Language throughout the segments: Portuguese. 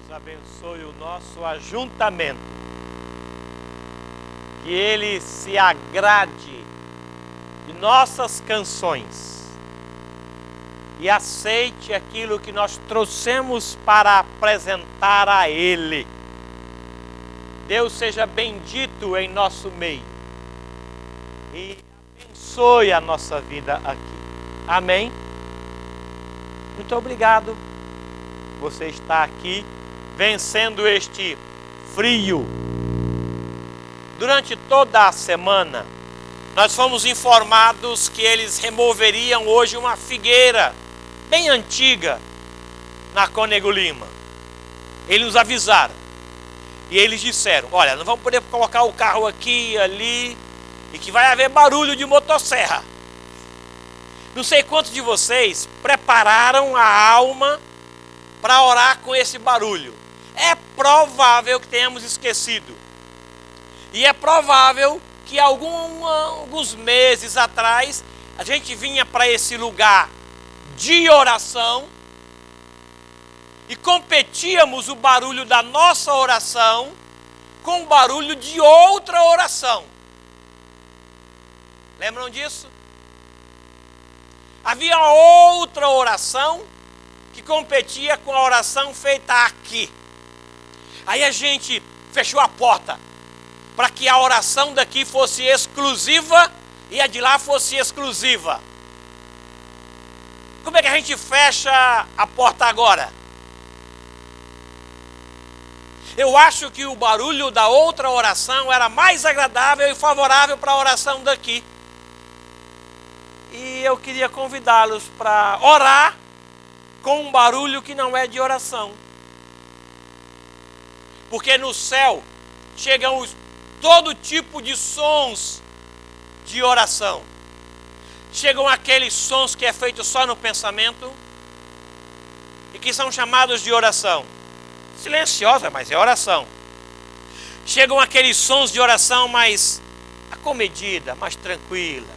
Deus abençoe o nosso ajuntamento. Que Ele se agrade de nossas canções e aceite aquilo que nós trouxemos para apresentar a Ele. Deus seja bendito em nosso meio e abençoe a nossa vida aqui. Amém? Muito obrigado. Você está aqui vencendo este frio. Durante toda a semana, nós fomos informados que eles removeriam hoje uma figueira bem antiga na Cônego Lima. Eles nos avisaram. E eles disseram, olha, não vamos poder colocar o carro aqui e ali, e que vai haver barulho de motosserra. Não sei quantos de vocês prepararam a alma para orar com esse barulho. É provável que tenhamos esquecido. E é provável que alguns meses atrás a gente vinha para esse lugar de oração e competíamos o barulho da nossa oração com o barulho de outra oração. Lembram disso? Havia outra oração que competia com a oração feita aqui. Aí a gente fechou a porta para que a oração daqui fosse exclusiva e a de lá fosse exclusiva. Como é que a gente fecha a porta agora? Eu acho que o barulho da outra oração era mais agradável e favorável para a oração daqui. E eu queria convidá-los para orar com um barulho que não é de oração. Porque no céu chegam todo tipo de sons de oração. Chegam aqueles sons que é feito só no pensamento e que são chamados de oração. Silenciosa, mas é oração. Chegam aqueles sons de oração mais acomedida, mais tranquila,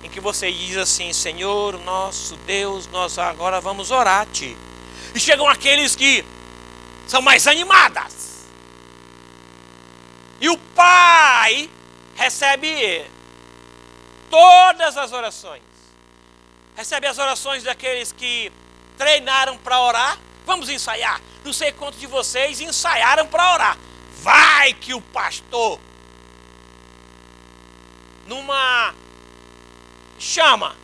em que você diz assim, Senhor, nosso Deus, nós agora vamos orar a Ti. E chegam aqueles que são mais animadas. E o Pai recebe todas as orações. Recebe as orações daqueles que treinaram para orar. Vamos ensaiar. Não sei quantos de vocês ensaiaram para orar. Vai que o pastor, numa chama,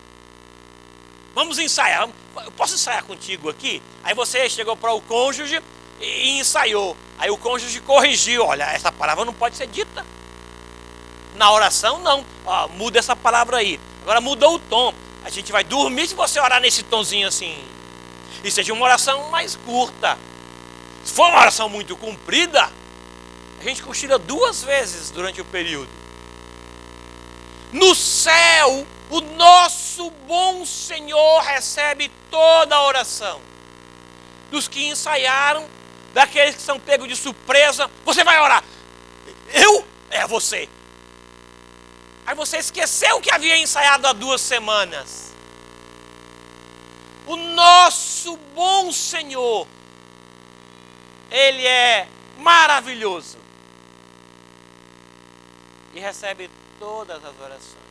vamos ensaiar. Eu posso ensaiar contigo aqui? Aí você chegou para o cônjuge e ensaiou. Aí o cônjuge corrigiu. Olha, essa palavra não pode ser dita. Na oração, não. Ó, muda essa palavra aí. Agora mudou o tom. A gente vai dormir se você orar nesse tonzinho assim. E seja uma oração mais curta. Se for uma oração muito comprida, a gente cochila 2 vezes durante o período. No céu, o nosso bom Senhor recebe toda a oração. Dos que ensaiaram, daqueles que são pegos de surpresa, você vai orar. Eu? É você. Aí você esqueceu que havia ensaiado há 2 semanas. O nosso bom Senhor, Ele é maravilhoso. E recebe todas as orações.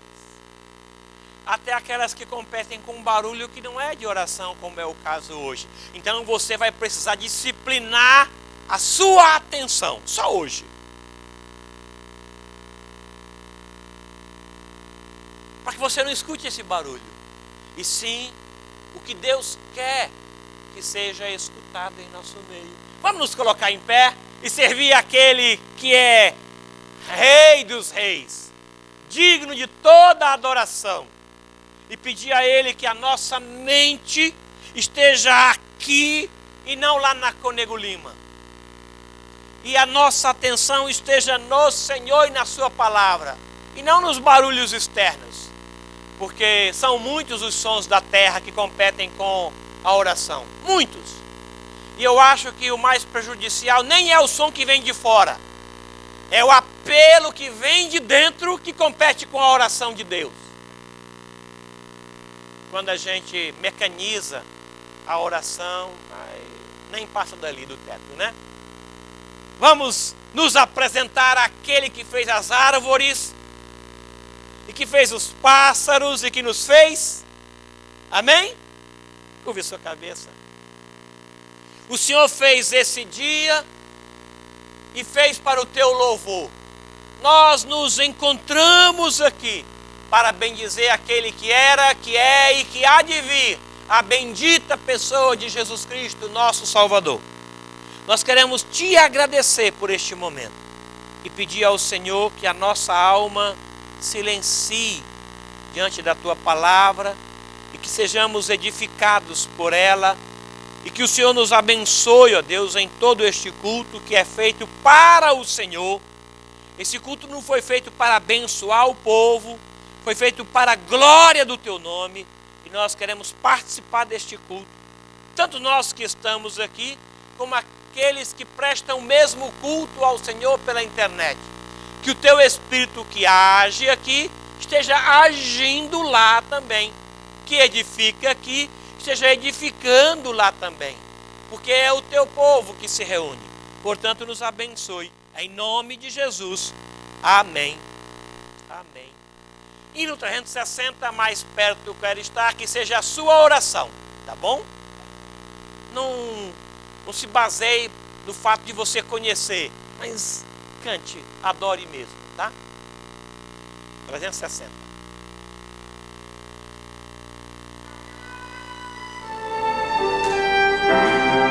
Até aquelas que competem com um barulho que não é de oração, como é o caso hoje. Então você vai precisar disciplinar a sua atenção, só hoje. Para que você não escute esse barulho. E sim, o que Deus quer que seja escutado em nosso meio. Vamos nos colocar em pé e servir aquele que é Rei dos Reis, digno de toda a adoração. E pedir a Ele que a nossa mente esteja aqui e não lá na Cônego Lima. E a nossa atenção esteja no Senhor e na Sua palavra. E não nos barulhos externos. Porque são muitos os sons da terra que competem com a oração. Muitos. E eu acho que o mais prejudicial nem é o som que vem de fora. É o apelo que vem de dentro que compete com a oração de Deus. Quando a gente mecaniza a oração, nem passa dali do teto, né? Vamos nos apresentar àquele que fez as árvores, e que fez os pássaros, e que nos fez. Amém? Curve sua cabeça. O Senhor fez esse dia e fez para o teu louvor. Nós nos encontramos aqui para bendizer aquele que era, que é e que há de vir, a bendita pessoa de Jesus Cristo, nosso Salvador. Nós queremos te agradecer por este momento e pedir ao Senhor que a nossa alma silencie diante da tua palavra e que sejamos edificados por ela e que o Senhor nos abençoe, ó Deus, em todo este culto que é feito para o Senhor. Esse culto não foi feito para abençoar o povo, foi feito para a glória do teu nome e nós queremos participar deste culto, tanto nós que estamos aqui, como aqueles que prestam o mesmo culto ao Senhor pela internet. Que o teu Espírito que age aqui esteja agindo lá também, que edifica aqui, esteja edificando lá também, porque é o teu povo que se reúne. Portanto, nos abençoe, em nome de Jesus. Amém. Amém. E no 360, mais perto eu quero estar, que seja a sua oração, tá bom? Não se baseie no fato de você conhecer, mas cante, adore mesmo, tá? 360. Yeah.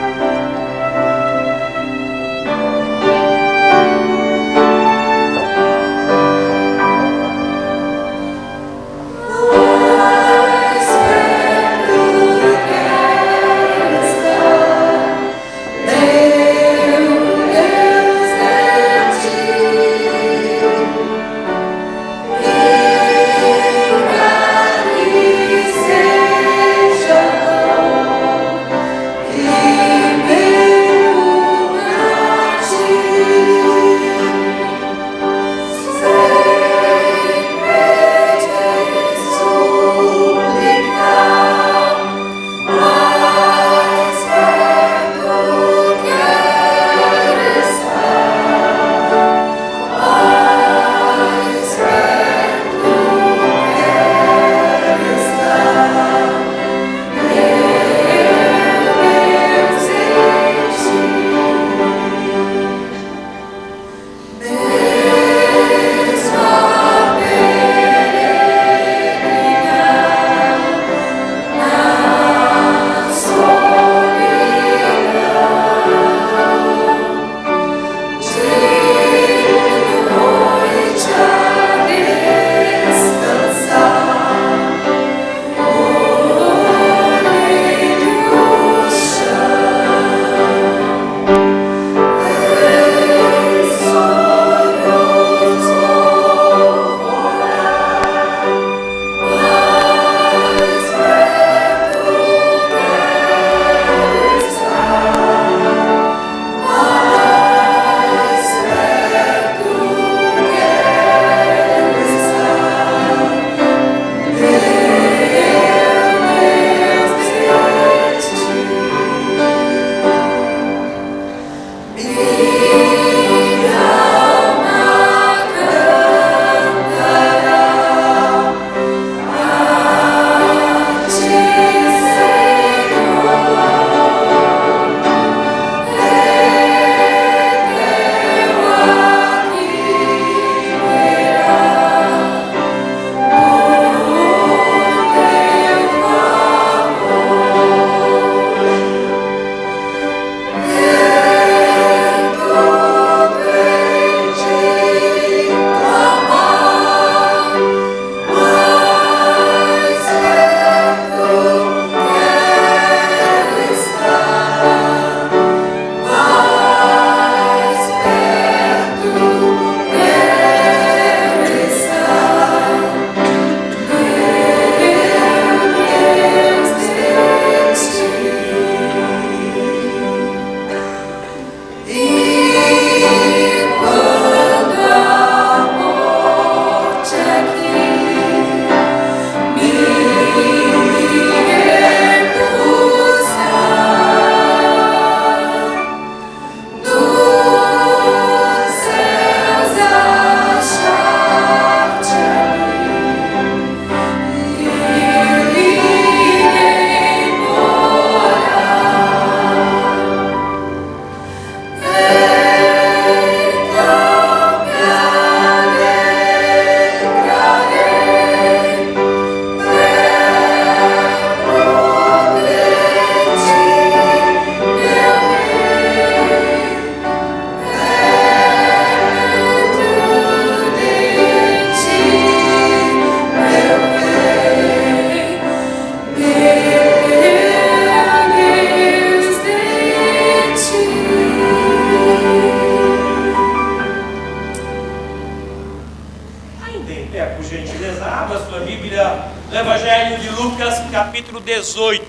Evangelho de Lucas, capítulo 18.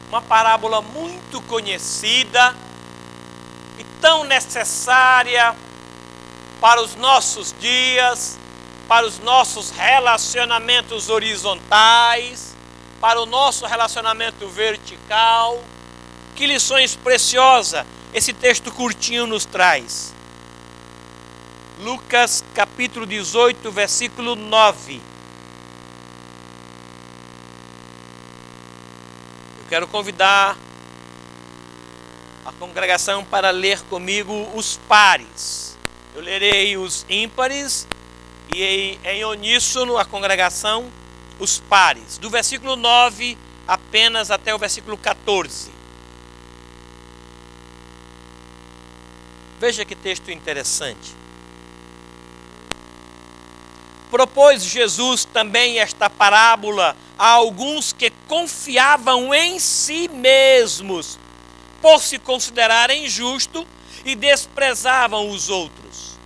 Uma parábola muito conhecida e tão necessária para os nossos dias, para os nossos relacionamentos horizontais, para o nosso relacionamento vertical. Que lições preciosas esse texto curtinho nos traz. Lucas capítulo 18, versículo 9. Eu quero convidar a congregação para ler comigo os pares. Eu lerei os ímpares e em uníssono a congregação os pares. Do versículo 9 apenas até o versículo 14. Veja que texto interessante. Propôs Jesus também esta parábola a alguns que confiavam em si mesmos, por se considerarem justos e desprezavam os outros.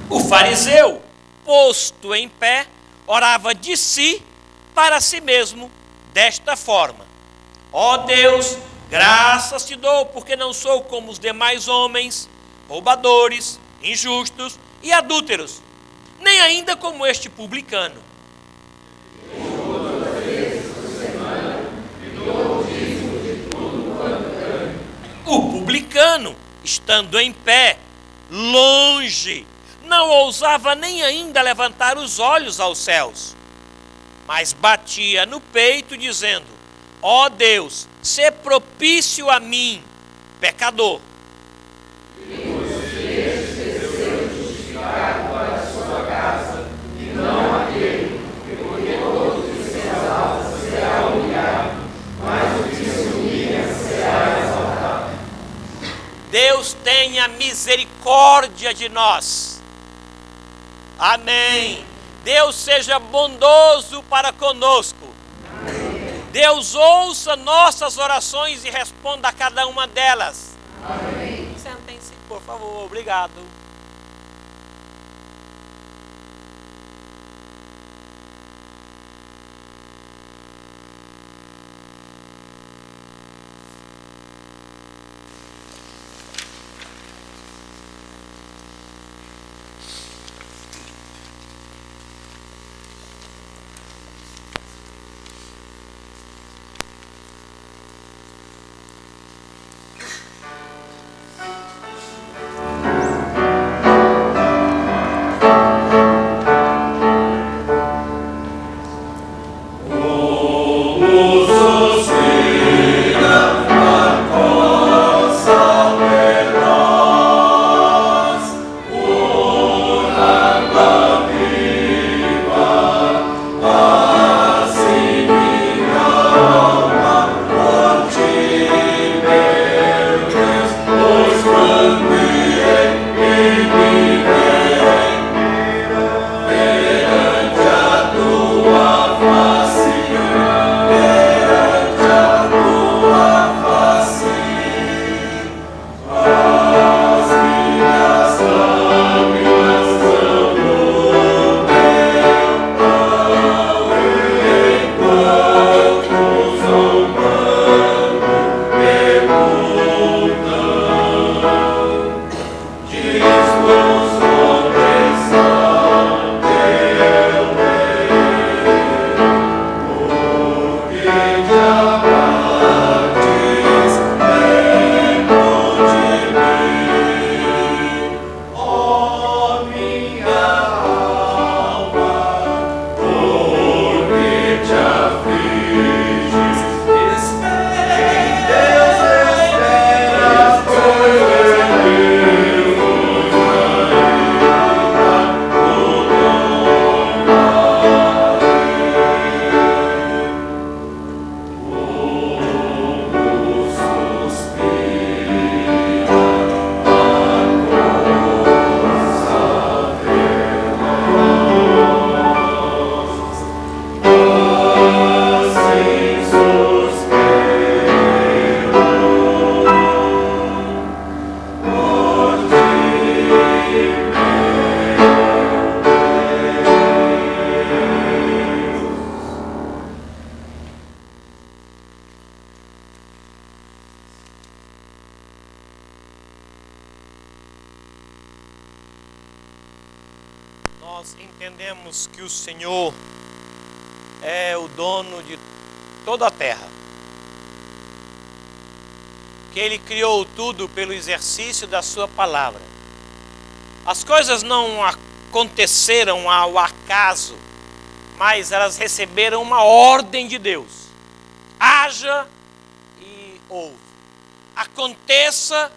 O fariseu, posto em pé, orava de si para si mesmo desta forma: ó Deus, graças te dou, porque não sou como os demais homens, roubadores, injustos e adúlteros, nem ainda como este publicano. O publicano, estando em pé, longe, não ousava nem ainda levantar os olhos aos céus, mas batia no peito, dizendo: ó Deus, sê propício a mim, pecador. Deus tenha misericórdia de nós. Amém. Deus seja bondoso para conosco. Deus ouça nossas orações e responda a cada uma delas. Amém. Sentem-se, por favor. Obrigado. nós entendemos que o Senhor é o dono de toda a terra, que Ele criou tudo pelo exercício da sua palavra. As coisas não aconteceram ao acaso, mas elas receberam uma ordem de Deus. Haja e houve. Aconteça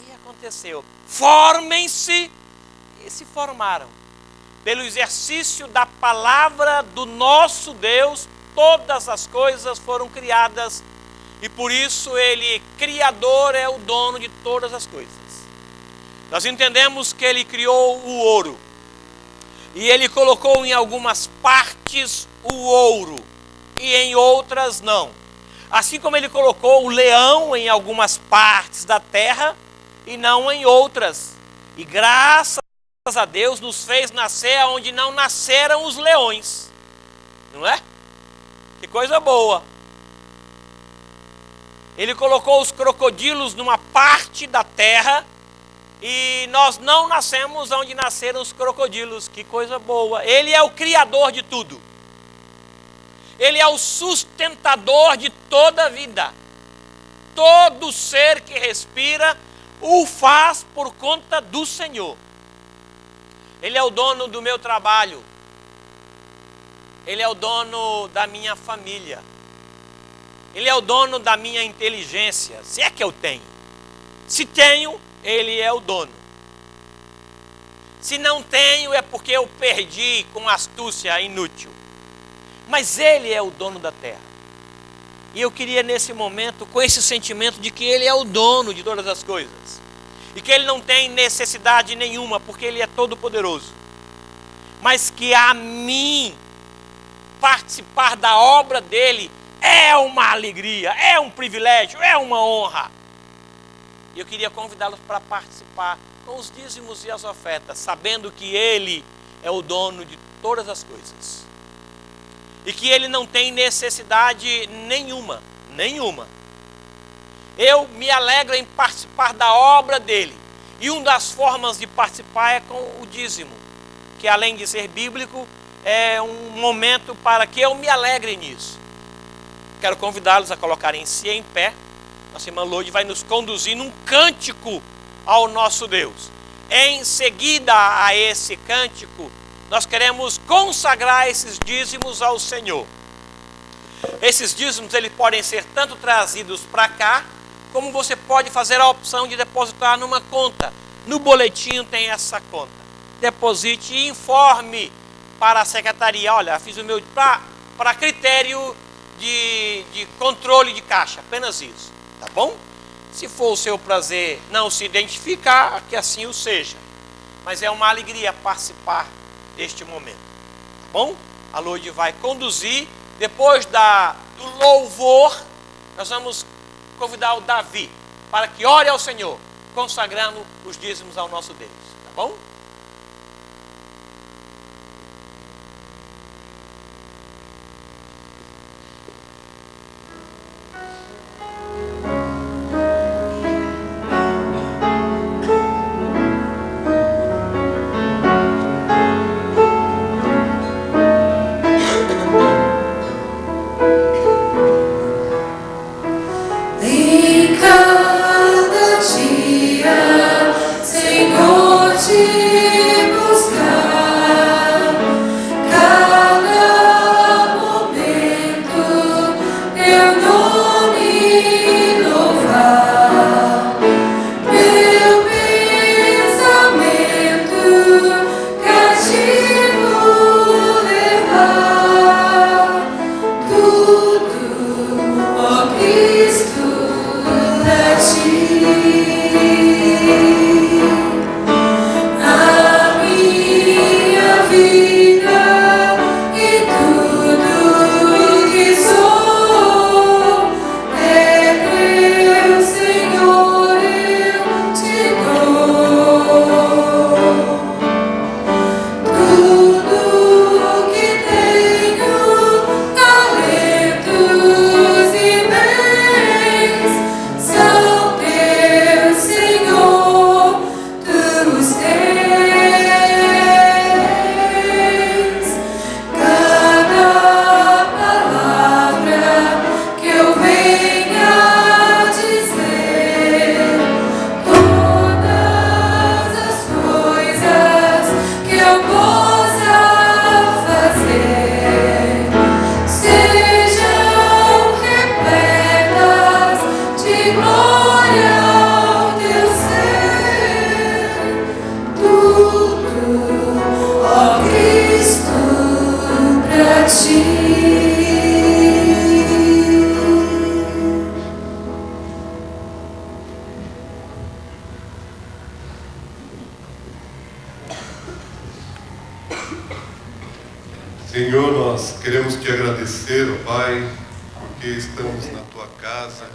e aconteceu. Formem-se e se formaram. Pelo exercício da palavra do nosso Deus, todas as coisas foram criadas e por isso Ele, Criador, é o dono de todas as coisas. Nós entendemos que Ele criou o ouro e Ele colocou em algumas partes o ouro e em outras não. Assim como Ele colocou o leão em algumas partes da terra e não em outras. E graças a Deus nos fez nascer onde não nasceram os leões. Não é? Que coisa boa. Ele colocou os crocodilos numa parte da terra e nós não nascemos onde nasceram os crocodilos. Que coisa boa. Ele é o criador de tudo. Ele é o sustentador de toda a vida. Todo ser que respira o faz por conta do Senhor. Ele é o dono do meu trabalho. Ele é o dono da minha família. Ele é o dono da minha inteligência, se é que eu tenho. Se tenho, Ele é o dono. Se não tenho, é porque eu perdi com astúcia inútil. Mas Ele é o dono da terra. E eu queria nesse momento, com esse sentimento de que Ele é o dono de todas as coisas. E que Ele não tem necessidade nenhuma, porque Ele é todo poderoso. Mas que a mim participar da obra dEle é uma alegria, é um privilégio, é uma honra. E eu queria convidá-los para participar com os dízimos e as ofertas, sabendo que Ele é o dono de todas as coisas. E que Ele não tem necessidade nenhuma. Eu me alegro em participar da obra dEle. E uma das formas de participar é com o dízimo, que além de ser bíblico, é um momento para que eu me alegre nisso. Quero convidá-los a colocarem-se em pé. Nossa irmã Lourdes vai nos conduzir num cântico ao nosso Deus. Em seguida a esse cântico, nós queremos consagrar esses dízimos ao Senhor. Esses dízimos eles podem ser tanto trazidos para cá, como você pode fazer a opção de depositar numa conta. No boletim tem essa conta. Deposite e informe para a secretaria. Olha, fiz o meu para critério de controle de caixa, apenas isso, tá bom? Se for o seu prazer não se identificar, que assim o seja. Mas é uma alegria participar deste momento, tá bom? A Lourdes vai conduzir. Depois do louvor, nós vamos convidar o Davi para que ore ao Senhor, consagrando os dízimos ao nosso Deus, tá bom? Em cada dia, Senhor, te Senhor, nós queremos te agradecer, ó Pai, porque estamos na tua casa,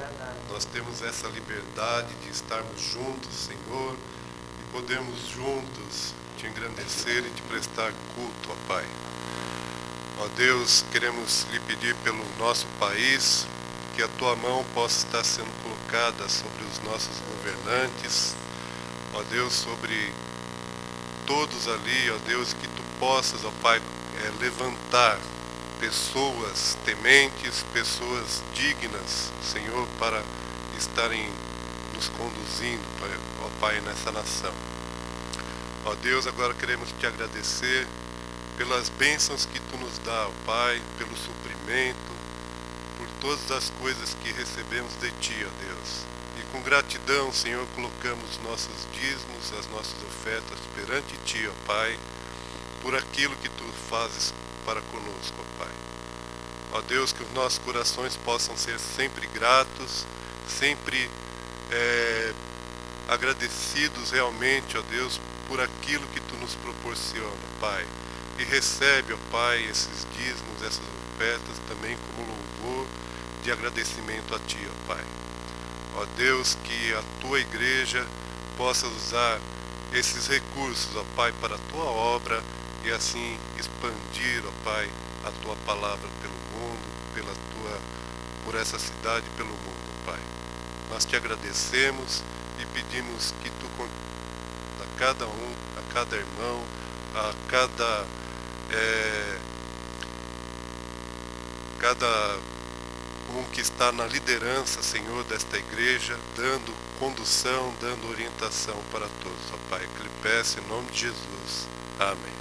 nós temos essa liberdade de estarmos juntos, Senhor, e podemos juntos te engrandecer e te prestar culto, ó Pai. Ó Deus, queremos lhe pedir pelo nosso país, que a tua mão possa estar sendo colocada sobre os nossos governantes, ó Deus, sobre todos ali, ó Deus, que tu possas, ó Pai, levantar pessoas tementes, pessoas dignas, Senhor, para estarem nos conduzindo, ó Pai, nessa nação. Ó Deus, agora queremos te agradecer pelas bênçãos que tu nos dá, ó Pai, pelo suprimento, por todas as coisas que recebemos de ti, ó Deus. E com gratidão, Senhor, colocamos nossos dízimos, as nossas ofertas perante ti, ó Pai, por aquilo que tu fazes para conosco, ó Pai. Ó Deus, que os nossos corações possam ser sempre gratos, sempre agradecidos realmente, ó Deus, por aquilo que tu nos proporciona, Pai. E recebe, ó Pai, esses dízimos, essas ofertas também como louvor de agradecimento a ti, ó Pai. Ó Deus, que a tua igreja possa usar esses recursos, ó Pai, para a tua obra e assim expandir, ó Pai, a tua palavra pelo mundo, por essa cidade e pelo mundo, ó Pai. Nós te agradecemos e pedimos que tu a cada um, a cada irmão, a cada um que está na liderança, Senhor, desta igreja, dando condução, dando orientação para todos, ó Pai. Que lhe peço em nome de Jesus. Amém.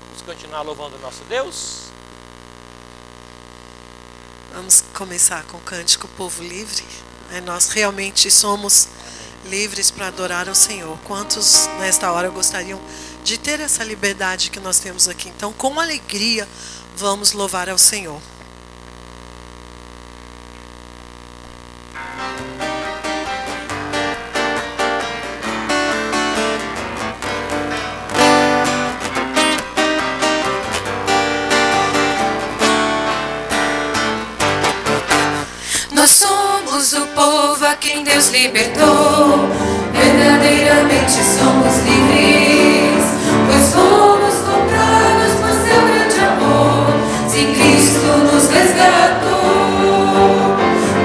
Vamos continuar louvando o nosso Deus. Vamos começar com o cântico Povo Livre. Nós realmente somos livres para adorar ao Senhor. Quantos nesta hora gostariam de ter essa liberdade que nós temos aqui? Então, com alegria, vamos louvar ao Senhor. Nós somos o povo a quem Deus libertou. Verdadeiramente somos livres, pois fomos comprados por seu grande amor. Sim, Cristo nos resgatou.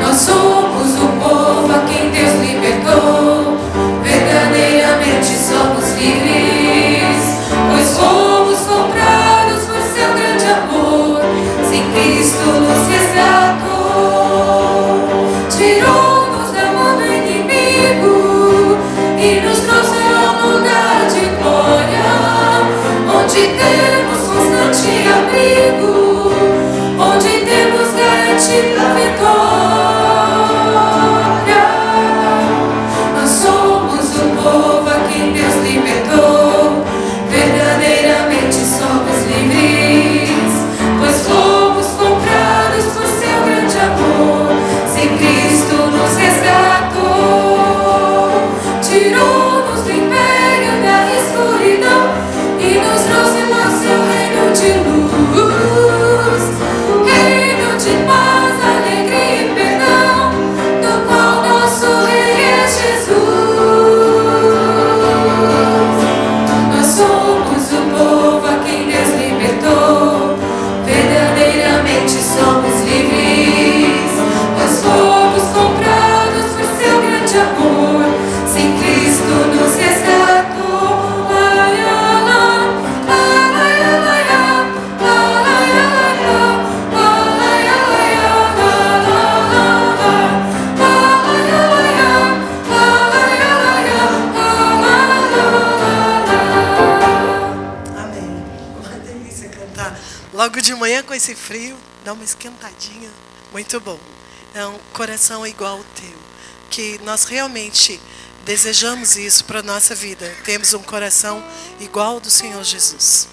Nós somos o povo a quem Deus libertou. Verdadeiramente somos livres, pois fomos comprados por seu grande amor. Sim, Cristo nos resgatou. Tirou-nos da mão do inimigo e nos trouxe a um lugar de glória, onde temos constante abrigo, onde temos garantida a vitória. Nós somos o povo a quem Deus libertou. Verdadeiramente somos livres, pois fomos comprados por seu grande amor. Sem Cristo nos resgatou. Tirou-nos do império da escuridão e nos trouxe ao seu reino de luz, reino de paz, alegria e perdão, do qual nosso Rei é Jesus. Nós somos o povo a quem Deus libertou. Verdadeiramente somos livres, pois fomos comprados por seu grande amor. Sem Cristo nos resgatou. Amém. Uma delícia cantar logo de manhã com esse frio, dá uma esquentadinha. Muito bom. É um coração igual ao teu. Que nós realmente desejamos isso para a nossa vida. Temos um coração igual ao do Senhor Jesus.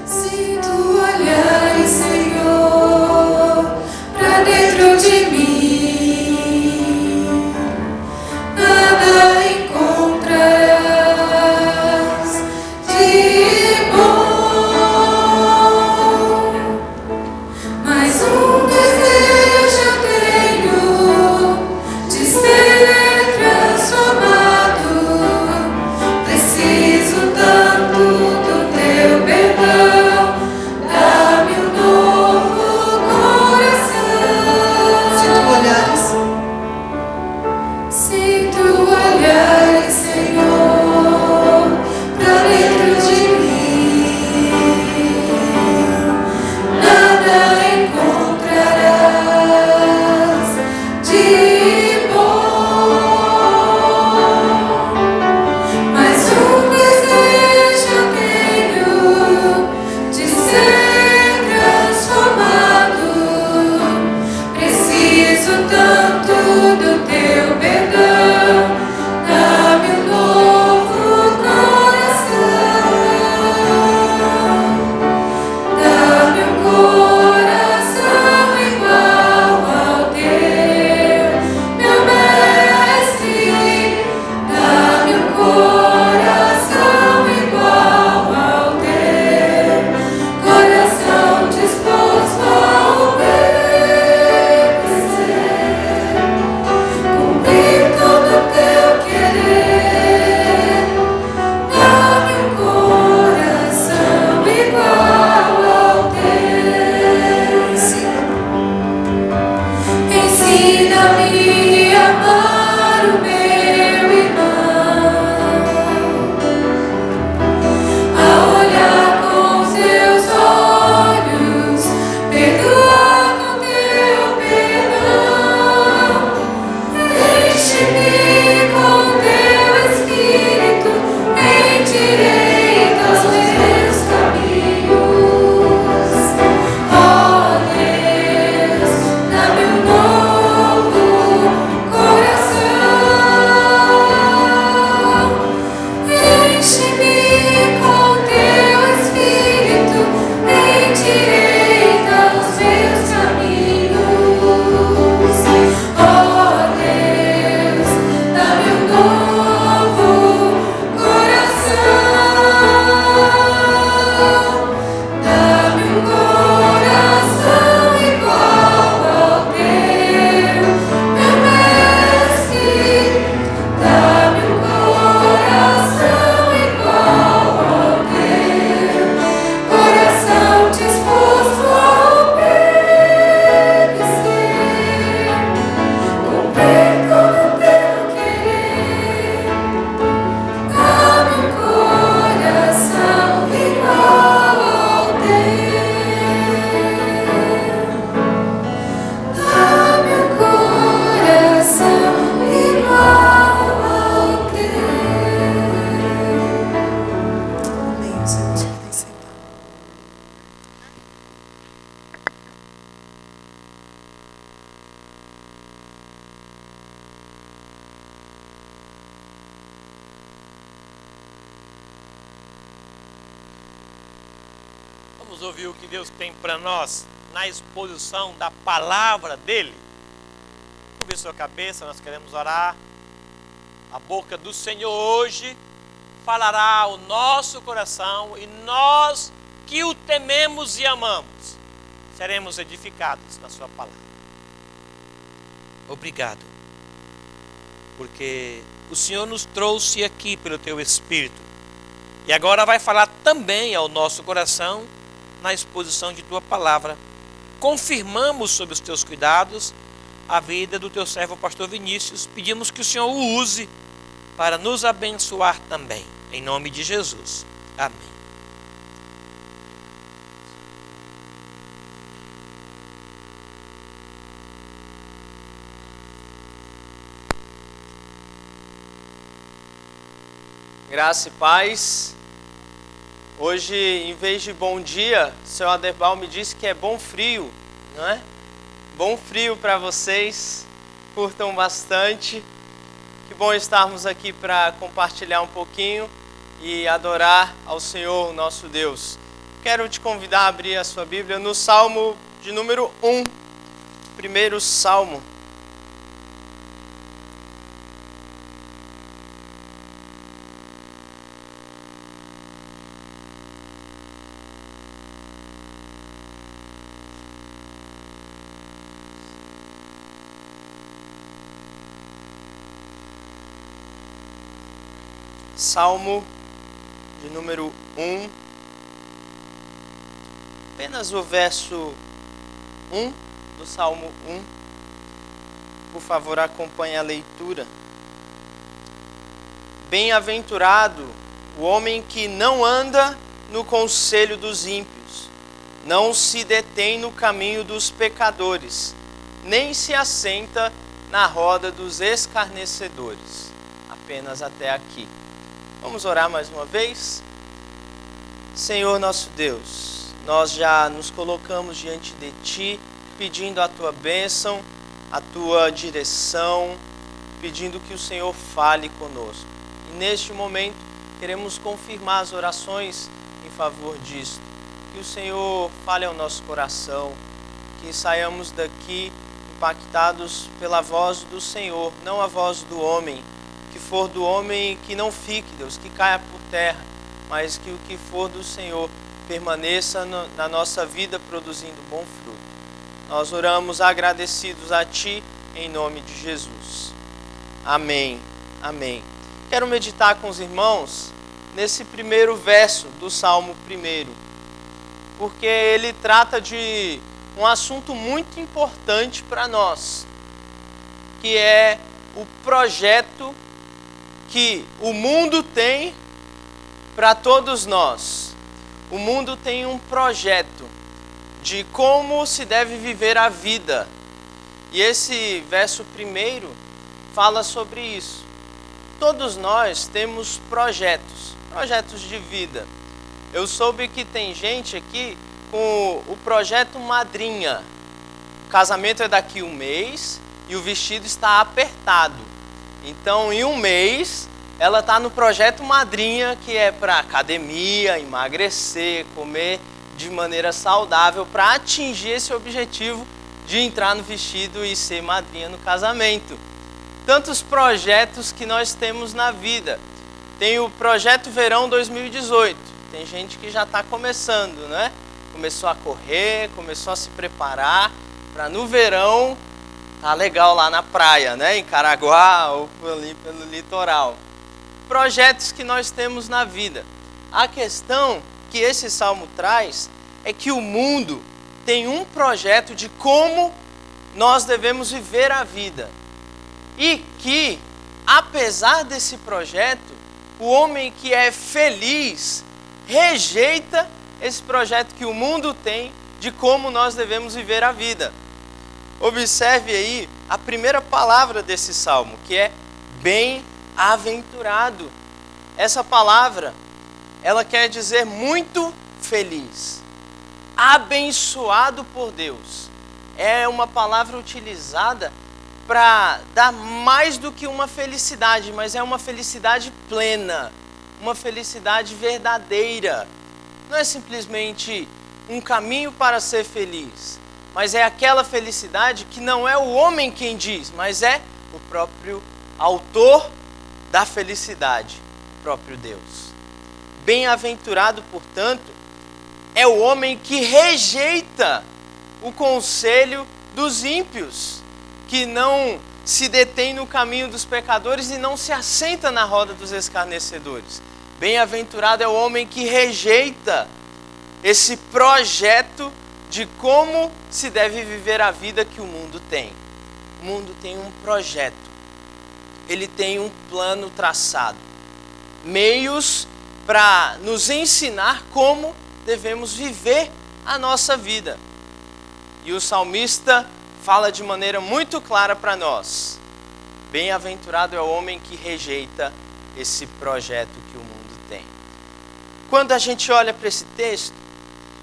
Se tu olhares, Se tu olhares, Senhor, pra dentro de mim, nada encontrarás de bom, mas um desejo eu tenho de ser transformado. Preciso tanto do teu perdão, dá-me um novo coração, dá-me um coração igual ao teu, meu mestre, dá-me um coração igual ao teu, coração disposto a obedecer, cumprir todo o teu querer. Dá-me um coração igual ao teu. Ensina-me a amar o meu irmão, a olhar com seus olhos, perdoar com teu perdão. Enche-me com teu Espírito, endireita os meus caminhos. Ó Deus, dá-me um novo coração. Enche-me com teu Espírito, endireita os meus caminhos. Ó Deus, dá-me um novo coração. Dá-me um coração igual ao teu, meu mestre. Dá-me um coração igual ao teu, coração disposto a obedecer, cumprir todo o teu querer. Dá-me um coração igual ao teu. Dá-me um coração igual ao teu. Amém, os irmãos podem sentar. Vamos ouvir o que Deus tem para nós na exposição da palavra dele. Sobre sua cabeça, nós queremos orar. A boca do Senhor hoje falará ao nosso coração, e nós que o tememos e amamos seremos edificados na sua palavra. Obrigado, porque o Senhor nos trouxe aqui pelo teu Espírito, e agora vai falar também ao nosso coração na exposição de tua palavra. Confirmamos sobre os teus cuidados a vida do teu servo pastor Vinícius. Pedimos que o Senhor o use para nos abençoar também, em nome de Jesus. Amém. Graça e paz. Hoje, em vez de bom dia, o seu Aderbal me disse que é bom frio, não é? Bom frio para vocês, curtam bastante. Que bom estarmos aqui para compartilhar um pouquinho e adorar ao Senhor, nosso Deus. Quero te convidar a abrir a sua Bíblia no Salmo de número 1, primeiro Salmo. Salmo de número 1, apenas o verso 1 do Salmo 1. Por favor, acompanhe a leitura. Bem-aventurado o homem que não anda no conselho dos ímpios, não se detém no caminho dos pecadores, nem se assenta na roda dos escarnecedores. Apenas até aqui. Vamos orar mais uma vez? Senhor nosso Deus, nós já nos colocamos diante de Ti, pedindo a Tua bênção, a Tua direção, pedindo que o Senhor fale conosco. E neste momento, queremos confirmar as orações em favor disto. Que o Senhor fale ao nosso coração, que saiamos daqui impactados pela voz do Senhor, não a voz do homem. Que for do homem, que não fique, Deus, que caia por terra, mas que o que for do Senhor permaneça na nossa vida produzindo bom fruto. Nós oramos agradecidos a Ti, em nome de Jesus. Amém. Amém. Quero meditar com os irmãos nesse primeiro verso do Salmo 1, porque ele trata de um assunto muito importante para nós, que é o projeto que o mundo tem para todos nós. O mundo tem um projeto de como se deve viver a vida. E esse verso 1 fala sobre isso. Todos nós temos projetos de vida. Eu soube que tem gente aqui com o projeto madrinha. O casamento é daqui um mês e o vestido está apertado. Então, em um mês, ela está no projeto madrinha, que é para academia, emagrecer, comer de maneira saudável, para atingir esse objetivo de entrar no vestido e ser madrinha no casamento. Tantos projetos que nós temos na vida. Tem o projeto Verão 2018. Tem gente que já está começando, né? Começou a correr, começou a se preparar para no verão tá legal lá na praia, né? Em Caraguá ou ali pelo litoral. Projetos que nós temos na vida. A questão que esse salmo traz é que o mundo tem um projeto de como nós devemos viver a vida. E que, apesar desse projeto, o homem que é feliz rejeita esse projeto que o mundo tem de como nós devemos viver a vida. Observe aí a primeira palavra desse salmo, que é bem-aventurado. Essa palavra, ela quer dizer muito feliz, abençoado por Deus. É uma palavra utilizada para dar mais do que uma felicidade, mas é uma felicidade plena, uma felicidade verdadeira. Não é simplesmente um caminho para ser feliz, mas é aquela felicidade que não é o homem quem diz, mas é o próprio autor da felicidade, o próprio Deus. Bem-aventurado, portanto, é o homem que rejeita o conselho dos ímpios, que não se detém no caminho dos pecadores e não se assenta na roda dos escarnecedores. Bem-aventurado é o homem que rejeita esse projeto de como se deve viver a vida que o mundo tem. O mundo tem um projeto, ele tem um plano traçado, meios para nos ensinar como devemos viver a nossa vida. E o salmista fala de maneira muito clara para nós. Bem-aventurado é o homem que rejeita esse projeto que o mundo tem. Quando a gente olha para esse texto,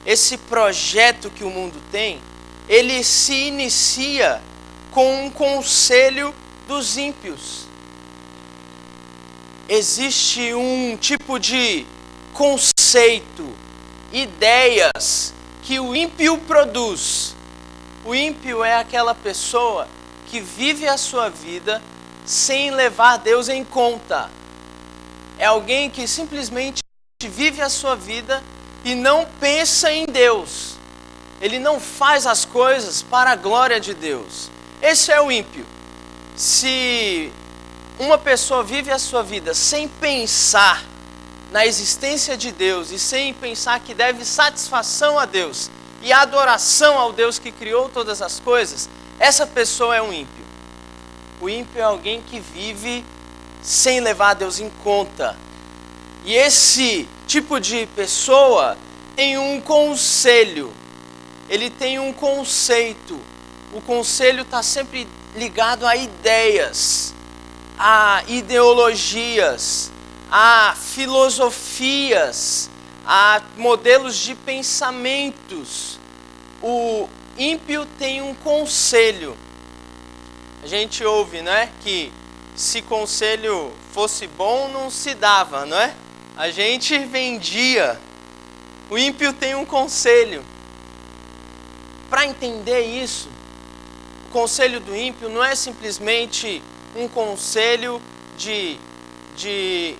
esse projeto que o mundo tem, ele se inicia com um conselho dos ímpios. Existe um tipo de conceito, ideias que o ímpio produz. O ímpio é aquela pessoa que vive a sua vida sem levar Deus em conta. É alguém que simplesmente vive a sua vida e não pensa em Deus. Ele não faz as coisas para a glória de Deus. Esse é o ímpio. Se uma pessoa vive a sua vida sem pensar na existência de Deus e sem pensar que deve satisfação a Deus e adoração ao Deus que criou todas as coisas, essa pessoa é um ímpio. O ímpio é alguém que vive sem levar Deus em conta. E esse tipo de pessoa tem um conselho, ele tem um conceito. O conselho está sempre ligado a ideias, a ideologias, a filosofias, a modelos de pensamentos. O ímpio tem um conselho. A gente ouve, né, que se conselho fosse bom, não se dava, não é? A gente vendia. O ímpio tem um conselho. Para entender isso, o conselho do ímpio não é simplesmente um conselho de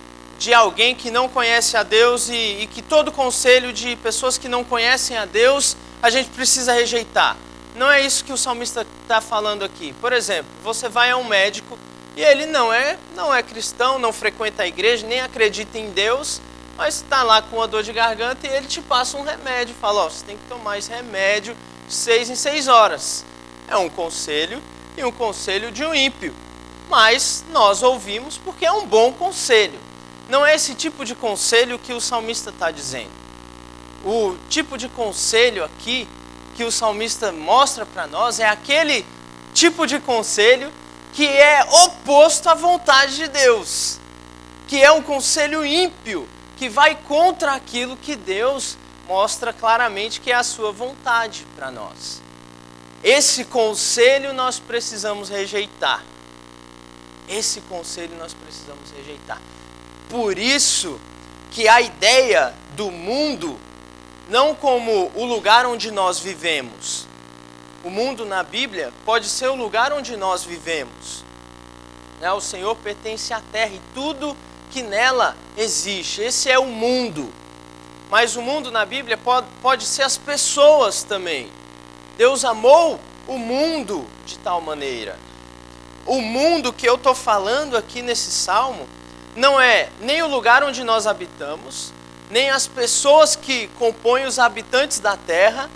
alguém que não conhece a Deus e que todo conselho de pessoas que não conhecem a Deus a gente precisa rejeitar. Não é isso que o salmista está falando aqui. Por exemplo, você vai a um médico e ele não é cristão, não frequenta a igreja, nem acredita em Deus, mas está lá com uma dor de garganta e ele te passa um remédio. Fala, você tem que tomar esse remédio 6 em 6 horas. É um conselho e um conselho de um ímpio. Mas nós ouvimos porque é um bom conselho. Não é esse tipo de conselho que o salmista está dizendo. O tipo de conselho aqui que o salmista mostra para nós é aquele tipo de conselho que é oposto à vontade de Deus, que é um conselho ímpio, que vai contra aquilo que Deus mostra claramente que é a sua vontade para nós. Esse conselho nós precisamos rejeitar. Esse conselho nós precisamos rejeitar. Por isso que a ideia do mundo, não como o lugar onde nós vivemos. O mundo na Bíblia pode ser o lugar onde nós vivemos. O Senhor pertence à terra e tudo que nela existe. Esse é o mundo. Mas o mundo na Bíblia pode ser as pessoas também. Deus amou o mundo de tal maneira. O mundo que eu estou falando aqui nesse salmo não é nem o lugar onde nós habitamos, nem as pessoas que compõem os habitantes da terra,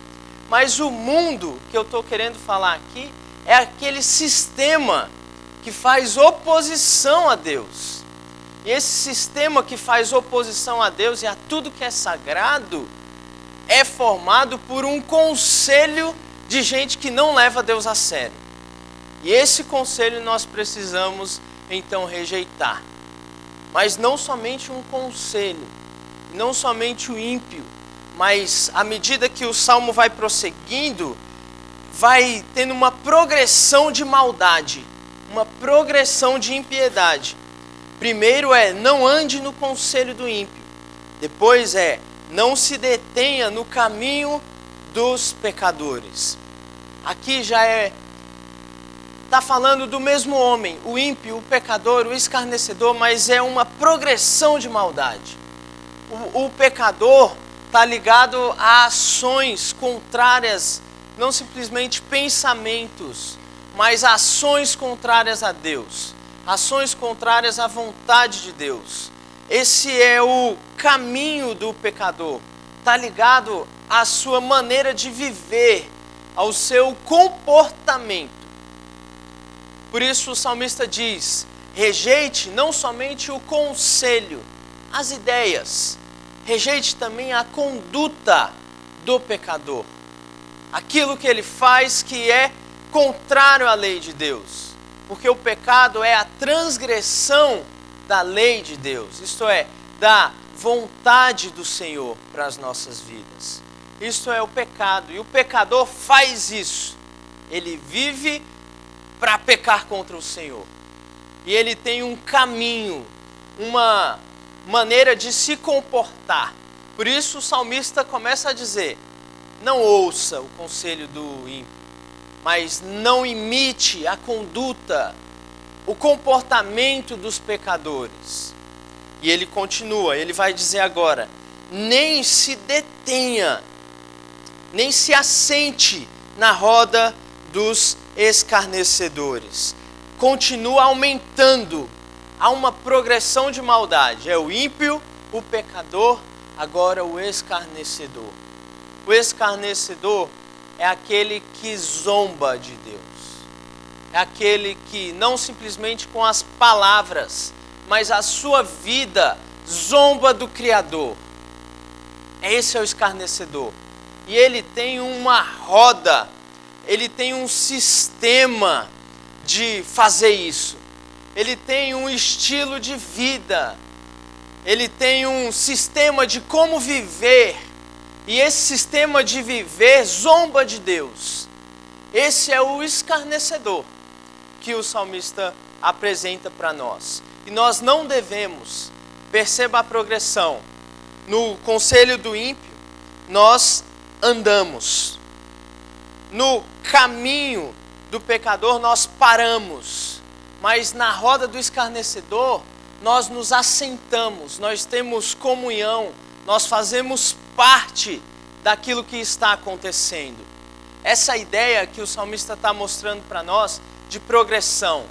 mas o mundo que eu estou querendo falar aqui é aquele sistema que faz oposição a Deus. E esse sistema que faz oposição a Deus e a tudo que é sagrado é formado por um conselho de gente que não leva Deus a sério. E esse conselho nós precisamos então rejeitar. Mas não somente um conselho, não somente o ímpio, mas à medida que o salmo vai prosseguindo, vai tendo uma progressão de maldade, uma progressão de impiedade. Primeiro é, não ande no conselho do ímpio. Depois é, não se detenha no caminho dos pecadores. Aqui já está falando do mesmo homem, o ímpio, o pecador, o escarnecedor, mas é uma progressão de maldade. O pecador está ligado a ações contrárias, não simplesmente pensamentos, mas ações contrárias a Deus, ações contrárias à vontade de Deus. Esse é o caminho do pecador, está ligado à sua maneira de viver, ao seu comportamento. Por isso o salmista diz, rejeite não somente o conselho, as ideias, rejeite também a conduta do pecador. Aquilo que ele faz que é contrário à lei de Deus. Porque o pecado é a transgressão da lei de Deus, isto é, da vontade do Senhor para as nossas vidas. Isto é o pecado, e o pecador faz isso. Ele vive para pecar contra o Senhor. E ele tem um caminho, uma maneira de se comportar. Por isso o salmista começa a dizer, não ouça o conselho do ímpio, mas não imite a conduta, o comportamento dos pecadores. E ele continua, ele vai dizer agora, nem se detenha, nem se assente na roda dos escarnecedores. Continua aumentando, há uma progressão de maldade. É o ímpio, o pecador, agora o escarnecedor. O escarnecedor é aquele que zomba de Deus. É aquele que não simplesmente com as palavras, mas a sua vida zomba do Criador. Esse é o escarnecedor. E ele tem uma roda, ele tem um sistema de fazer isso. Ele tem um estilo de vida. Ele tem um sistema de como viver. E esse sistema de viver zomba de Deus. Esse é o escarnecedor que o salmista apresenta para nós. E nós não devemos, perceba a progressão, no conselho do ímpio, nós andamos. No caminho do pecador, nós paramos. Mas na roda do escarnecedor, nós nos assentamos, nós temos comunhão, nós fazemos parte daquilo que está acontecendo. Essa ideia que o salmista está mostrando para nós de progressão.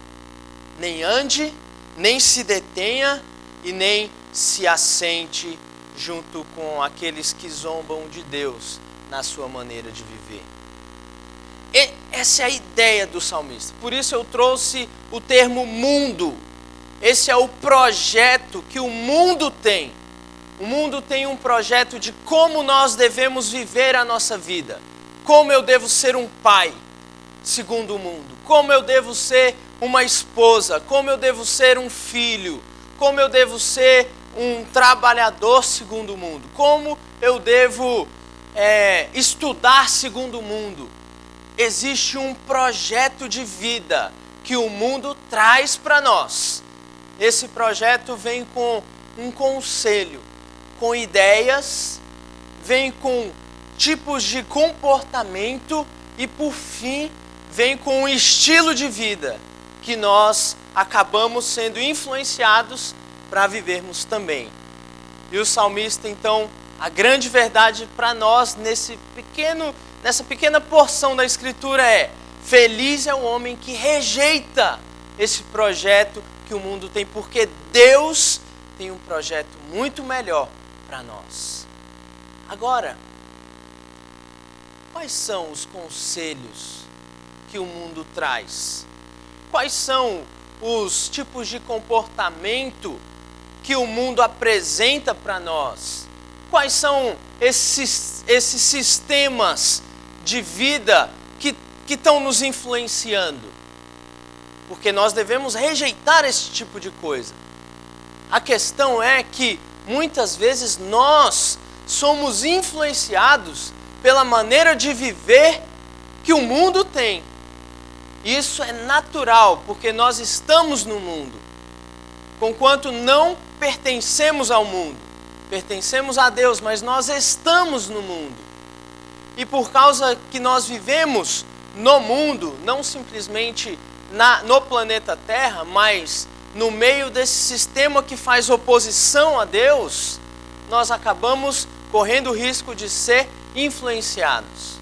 Nem ande, nem se detenha e nem se assente junto com aqueles que zombam de Deus na sua maneira de viver. E essa é a ideia do salmista. Por isso eu trouxe o termo mundo. Esse é o projeto que o mundo tem. O mundo tem um projeto de como nós devemos viver a nossa vida. Como eu devo ser um pai, segundo o mundo. Como eu devo ser uma esposa. Como eu devo ser um filho. Como eu devo ser um trabalhador, segundo o mundo. Como eu devo estudar, segundo o mundo. Existe um projeto de vida que o mundo traz para nós. Esse projeto vem com um conselho, com ideias, vem com tipos de comportamento e, por fim, vem com um estilo de vida que nós acabamos sendo influenciados para vivermos também. E o salmista, então, a grande verdade para nós nessa pequena porção da Escritura é: feliz é o homem que rejeita esse projeto que o mundo tem, porque Deus tem um projeto muito melhor para nós. Agora, quais são os conselhos que o mundo traz? Quais são os tipos de comportamento que o mundo apresenta para nós? Quais são esses sistemas de vida que estão nos influenciando? Porque nós devemos rejeitar esse tipo de coisa. A questão é que muitas vezes nós somos influenciados pela maneira de viver que o mundo tem. Isso é natural, porque nós estamos no mundo. Conquanto não pertencemos ao mundo, pertencemos a Deus, mas nós estamos no mundo. E por causa que nós vivemos no mundo, não simplesmente no planeta Terra, mas no meio desse sistema que faz oposição a Deus, nós acabamos correndo o risco de ser influenciados.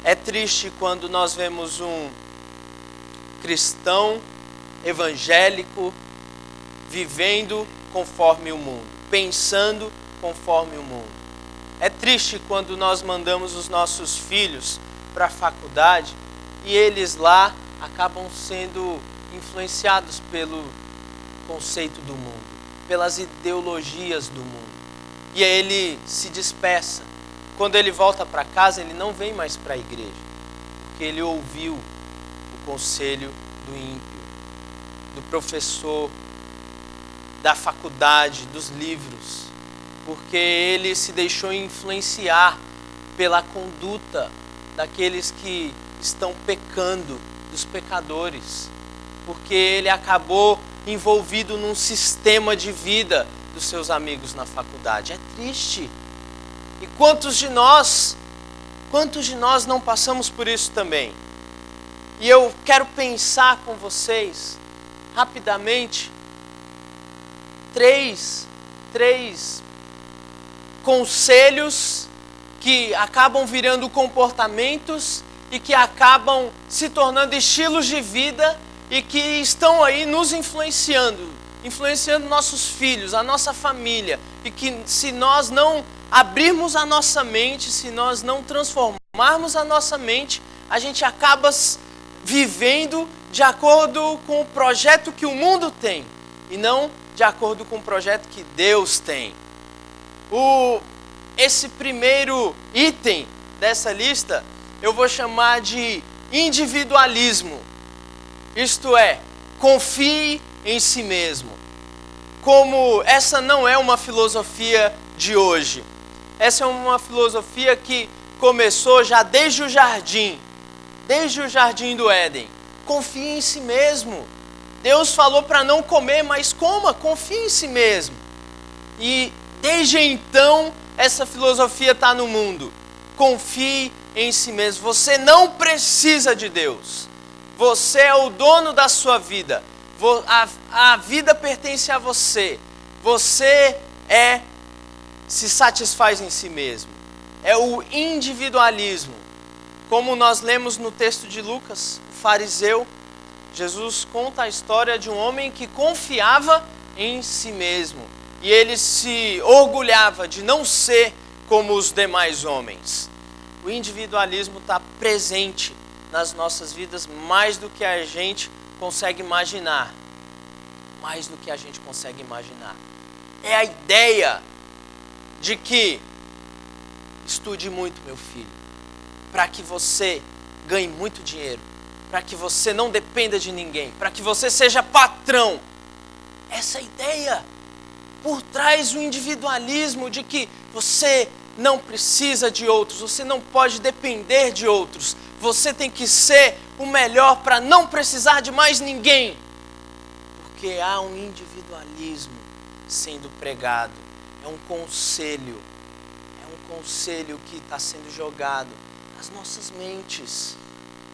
É triste quando nós vemos um cristão evangélico vivendo conforme o mundo, pensando conforme o mundo. É triste quando nós mandamos os nossos filhos para a faculdade e eles lá acabam sendo influenciados pelo conceito do mundo, pelas ideologias do mundo. E aí ele se dispersa. Quando ele volta para casa, ele não vem mais para a igreja, porque ele ouviu o conselho do ímpio, do professor, da faculdade, dos livros, porque ele se deixou influenciar pela conduta daqueles que estão pecando, dos pecadores, porque ele acabou envolvido num sistema de vida dos seus amigos na faculdade. É triste. E quantos de nós não passamos por isso também? E eu quero pensar com vocês, rapidamente, três conselhos que acabam virando comportamentos e que acabam se tornando estilos de vida e que estão aí nos influenciando nossos filhos, a nossa família, e que se nós não abrirmos a nossa mente, se nós não transformarmos a nossa mente, a gente acaba vivendo de acordo com o projeto que o mundo tem. e não de acordo com o projeto que Deus tem. Esse primeiro item dessa lista eu vou chamar de individualismo. Isto é, confie em si mesmo. Como essa não é uma filosofia de hoje. Essa é uma filosofia que começou já desde o jardim do Éden. Confie em si mesmo. Deus falou para não comer, mas coma, confie em si mesmo. E desde então, essa filosofia está no mundo. Confie em si mesmo. Você não precisa de Deus. Você é o dono da sua vida. A vida pertence a você. Você se satisfaz em si mesmo. É o individualismo. Como nós lemos no texto de Lucas, o fariseu, Jesus conta a história de um homem que confiava em si mesmo. E ele se orgulhava de não ser como os demais homens. O individualismo está presente nas nossas vidas mais do que a gente consegue imaginar. Mais do que a gente consegue imaginar. É a ideia de que estude muito, meu filho, para que você ganhe muito dinheiro, para que você não dependa de ninguém, para que você seja patrão. Essa é a ideia por trás do individualismo de que você não precisa de outros, você não pode depender de outros, você tem que ser o melhor para não precisar de mais ninguém. Porque há um individualismo sendo pregado, é um conselho que está sendo jogado nas nossas mentes,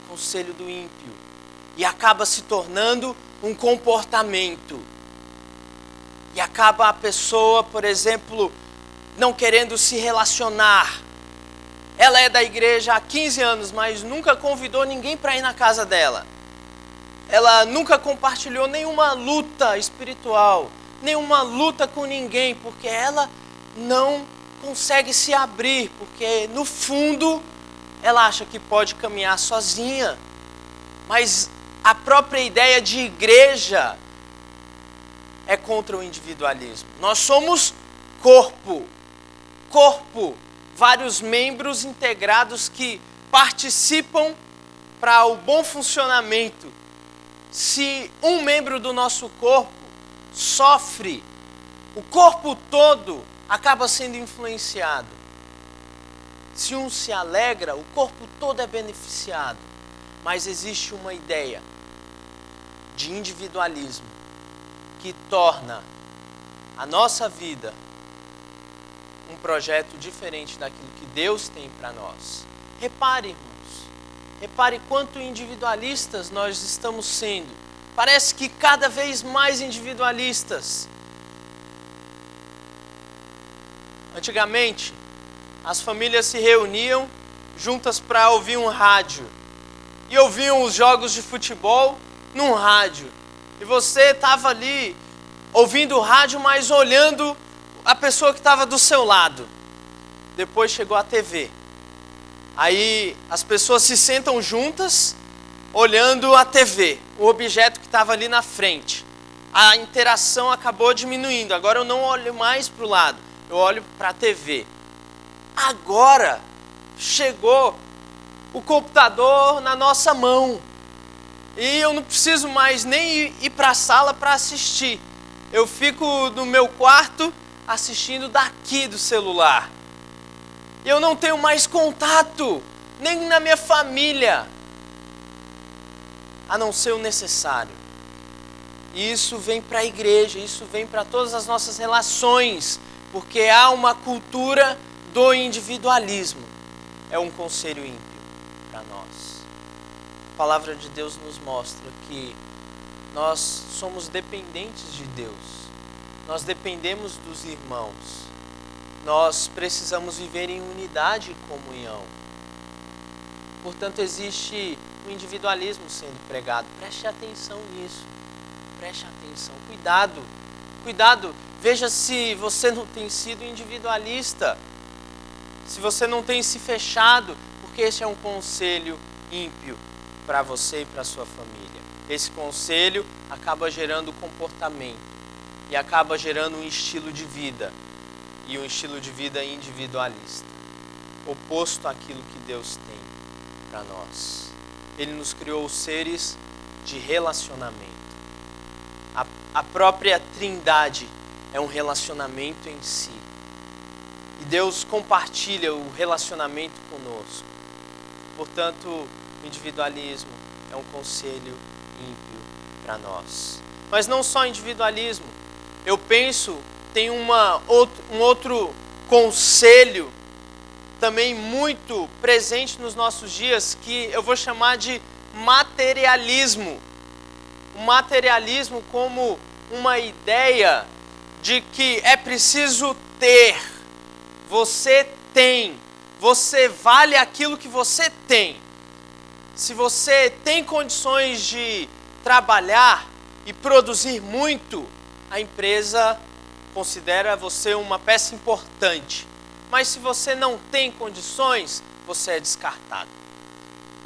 conselho do ímpio, e acaba se tornando um comportamento. E acaba a pessoa, por exemplo, não querendo se relacionar. Ela é da igreja há 15 anos, mas nunca convidou ninguém para ir na casa dela. Ela nunca compartilhou nenhuma luta espiritual, nenhuma luta com ninguém, porque ela não consegue se abrir, porque no fundo ela acha que pode caminhar sozinha. Mas a própria ideia de igreja é contra o individualismo. Nós somos corpo, vários membros integrados que participam para o bom funcionamento. Se um membro do nosso corpo sofre, o corpo todo acaba sendo influenciado. Se um se alegra, o corpo todo é beneficiado. Mas existe uma ideia de individualismo que torna a nossa vida um projeto diferente daquilo que Deus tem para nós. Repare, irmãos, repare quanto individualistas nós estamos sendo. Parece que cada vez mais individualistas. Antigamente, as famílias se reuniam juntas para ouvir um rádio. E ouviam os jogos de futebol num rádio. E você estava ali ouvindo o rádio, mas olhando a pessoa que estava do seu lado. Depois chegou a TV. Aí as pessoas se sentam juntas, olhando a TV, o objeto que estava ali na frente. A interação acabou diminuindo. Agora eu não olho mais para o lado, eu olho para a TV. Agora chegou o computador na nossa mão. E eu não preciso mais nem ir para a sala para assistir. Eu fico no meu quarto assistindo daqui do celular. E eu não tenho mais contato, nem na minha família, a não ser o necessário. E isso vem para a igreja, isso vem para todas as nossas relações, porque há uma cultura do individualismo. É um conselho ímpio para nós. A palavra de Deus nos mostra que nós somos dependentes de Deus. Nós dependemos dos irmãos. Nós precisamos viver em unidade e comunhão. Portanto, existe o individualismo sendo pregado. Preste atenção nisso. Preste atenção. Cuidado. Cuidado. Veja se você não tem sido individualista. Se você não tem se fechado. Porque esse é um conselho ímpio para você e para sua família. Esse conselho acaba gerando comportamento. e acaba gerando um estilo de vida, e um estilo de vida individualista, oposto àquilo que Deus tem para nós. Ele nos criou seres de relacionamento. A própria Trindade é um relacionamento em si. E Deus compartilha o relacionamento conosco. Portanto, o individualismo é um conselho ímpio para nós. Mas não só individualismo. Eu penso, tem um outro conselho também muito presente nos nossos dias, que eu vou chamar de materialismo. O materialismo como uma ideia de que é preciso ter. Você tem. Você vale aquilo que você tem. Se você tem condições de trabalhar e produzir muito, a empresa considera você uma peça importante. Mas se você não tem condições, você é descartado.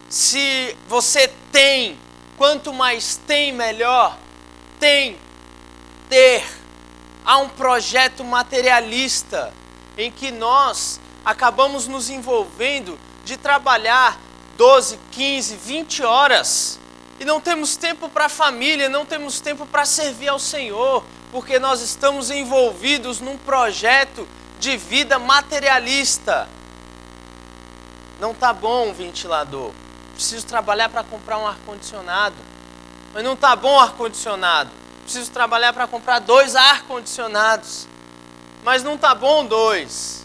Se você tem, quanto mais tem, melhor. Ter. Há um projeto materialista em que nós acabamos nos envolvendo de trabalhar 12, 15, 20 horas e não temos tempo para a família, não temos tempo para servir ao Senhor, porque nós estamos envolvidos num projeto de vida materialista. Não está bom um ventilador, preciso trabalhar para comprar um ar-condicionado, mas não está bom o ar-condicionado, preciso trabalhar para comprar 2 ar-condicionados, mas não está bom 2.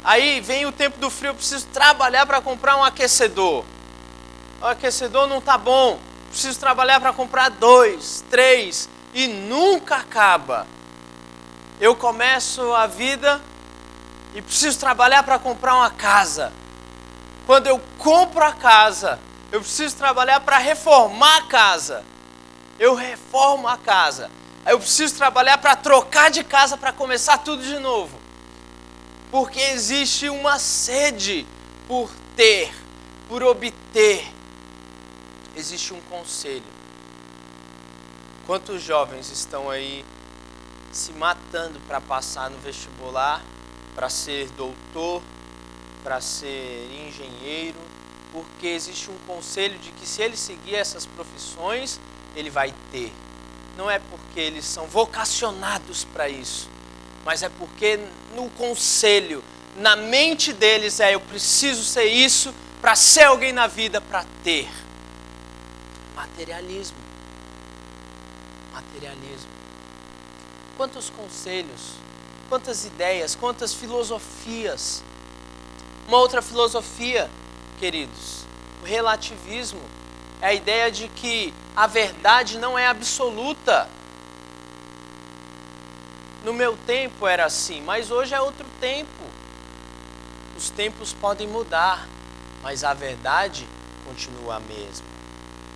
Aí vem o tempo do frio, eu preciso trabalhar para comprar um aquecedor. O aquecedor não está bom, preciso trabalhar para comprar 2, 3 e nunca acaba. Eu começo a vida e preciso trabalhar para comprar uma casa. Quando eu compro a casa, eu preciso trabalhar para reformar a casa. Eu reformo a casa. Aí eu preciso trabalhar para trocar de casa, para começar tudo de novo. Porque existe uma sede por ter, por obter. Existe um conselho. Quantos jovens estão aí se matando para passar no vestibular, para ser doutor, para ser engenheiro, porque existe um conselho de que se ele seguir essas profissões, ele vai ter. Não é porque eles são vocacionados para isso, mas é porque no conselho, na mente deles eu preciso ser isso para ser alguém na vida, para ter. Materialismo. Materialismo. Quantos conselhos, quantas ideias, quantas filosofias. Uma outra filosofia, queridos, o relativismo, é a ideia de que a verdade não é absoluta. No meu tempo era assim, mas hoje é outro tempo. Os tempos podem mudar, mas a verdade continua a mesma.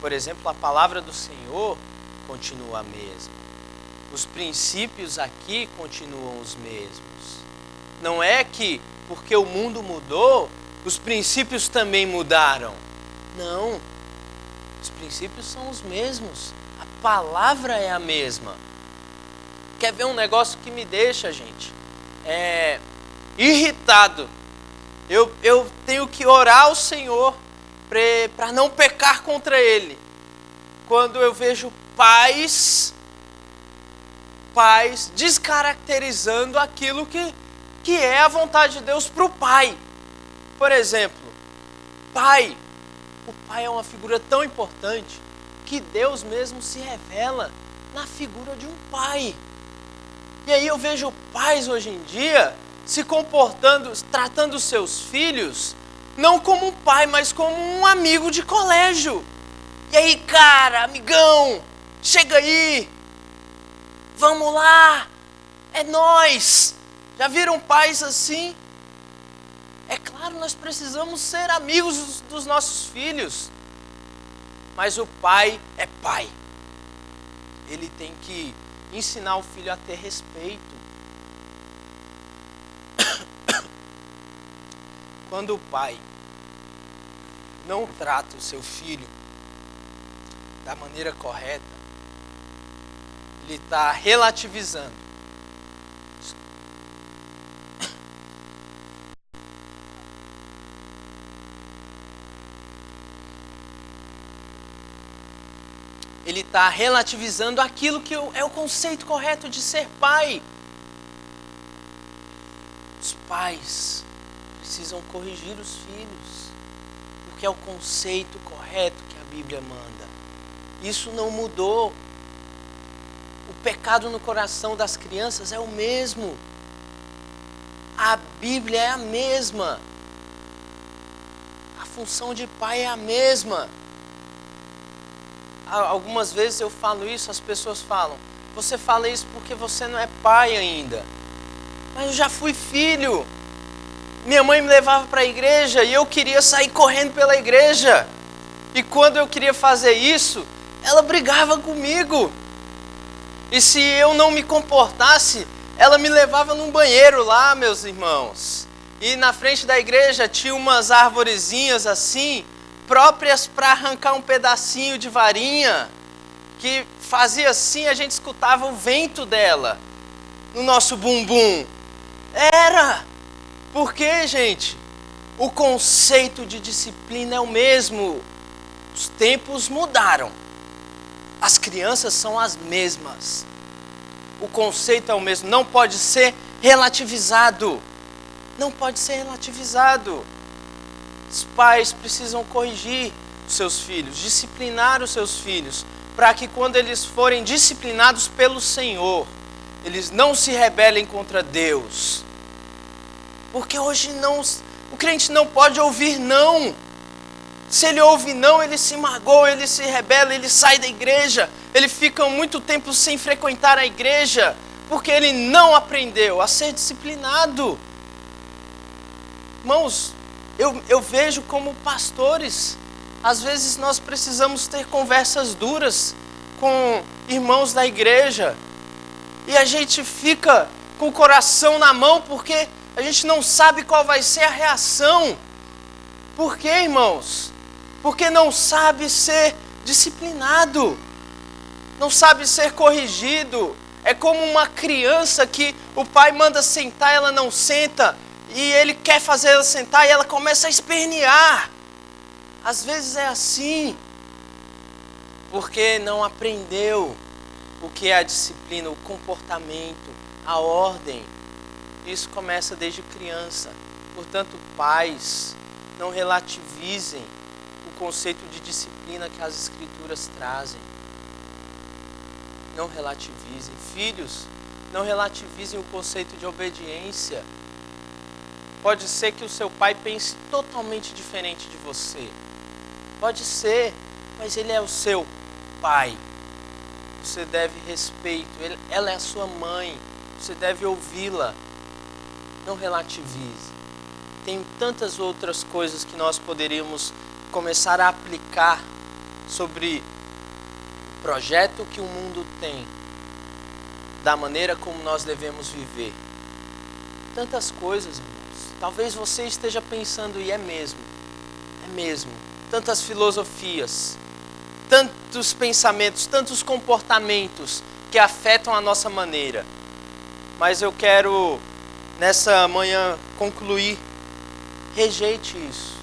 Por exemplo, a palavra do Senhor continua a mesma. Os princípios aqui continuam os mesmos. Não é que porque o mundo mudou, os princípios também mudaram. Não. Os princípios são os mesmos. A palavra é a mesma. Quer ver um negócio que me deixa, gente, irritado? Eu tenho que orar ao Senhor para não pecar contra Ele. Quando eu vejo pais descaracterizando aquilo que é a vontade de Deus para o pai. Por exemplo, pai. O pai é uma figura tão importante que Deus mesmo se revela na figura de um pai. E aí eu vejo pais hoje em dia se comportando, tratando seus filhos, não como um pai, mas como um amigo de colégio. E aí, cara, amigão, chega aí, vamos lá, é nós. Já viram pais assim? É claro, nós precisamos ser amigos dos nossos filhos, mas o pai é pai. Ele tem que ensinar o filho a ter respeito. Quando o pai não trata o seu filho da maneira correta, Ele está relativizando. Ele está relativizando aquilo que é o conceito correto de ser pai. Os pais precisam corrigir os filhos, porque é o conceito correto que a Bíblia manda. Isso não mudou. O pecado no coração das crianças é o mesmo. A Bíblia é a mesma. A função de pai é a mesma. Algumas vezes eu falo isso, as pessoas falam: você fala isso porque você não é pai ainda. Mas eu já fui filho. Minha mãe me levava para a igreja e eu queria sair correndo pela igreja. E quando eu queria fazer isso, ela brigava comigo. E se eu não me comportasse, ela me levava num banheiro lá, meus irmãos. E na frente da igreja tinha umas arvorezinhas assim, próprias para arrancar um pedacinho de varinha, que fazia assim, a gente escutava o vento dela no nosso bumbum. Era! Por quê, gente? O conceito de disciplina é o mesmo. Os tempos mudaram. As crianças são as mesmas. O conceito é o mesmo. Não pode ser relativizado. Não pode ser relativizado. Os pais precisam corrigir os seus filhos, disciplinar os seus filhos, para que quando eles forem disciplinados pelo Senhor, eles não se rebelem contra Deus. Porque hoje o crente não pode ouvir não. Se ele ouve não, ele se magoa, ele se rebela, ele sai da igreja, ele fica muito tempo sem frequentar a igreja, porque ele não aprendeu a ser disciplinado. Irmãos, eu vejo como pastores, às vezes nós precisamos ter conversas duras com irmãos da igreja, e a gente fica com o coração na mão, porque a gente não sabe qual vai ser a reação. Por quê, irmãos? Porque não sabe ser disciplinado, não sabe ser corrigido. É como uma criança que o pai manda sentar, ela não senta, e ele quer fazer ela sentar e ela começa a espernear. Às vezes é assim, porque não aprendeu o que é a disciplina, o comportamento, a ordem. Isso começa desde criança. Portanto, pais, não relativizem o conceito de disciplina que as Escrituras trazem. Não relativizem. Filhos, não relativizem o conceito de obediência. Pode ser que o seu pai pense totalmente diferente de você. Pode ser, mas ele é o seu pai. Você deve respeito. Ela é a sua mãe. Você deve ouvi-la. Não relativize. Tem tantas outras coisas que nós poderíamos começar a aplicar sobre o projeto que o mundo tem, da maneira como nós devemos viver. Tantas coisas, irmãos. Talvez você esteja pensando, e é mesmo. Tantas filosofias, tantos pensamentos, tantos comportamentos que afetam a nossa maneira. Mas eu quero, nessa manhã, concluir. Rejeite isso.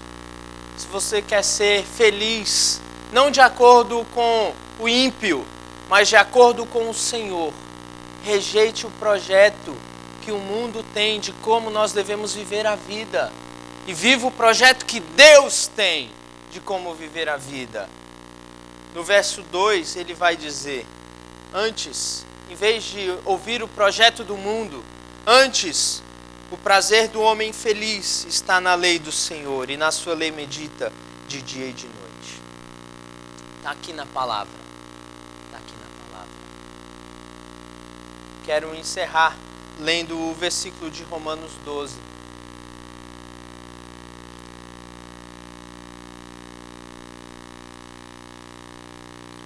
Se você quer ser feliz, não de acordo com o ímpio, mas de acordo com o Senhor, rejeite o projeto que o mundo tem de como nós devemos viver a vida. E viva o projeto que Deus tem de como viver a vida. No verso 2 ele vai dizer: antes, em vez de ouvir o projeto do mundo, antes, o prazer do homem feliz está na lei do Senhor, e na sua lei medita de dia e de noite. Está aqui na palavra. Está aqui na palavra. Quero encerrar lendo o versículo de Romanos 12.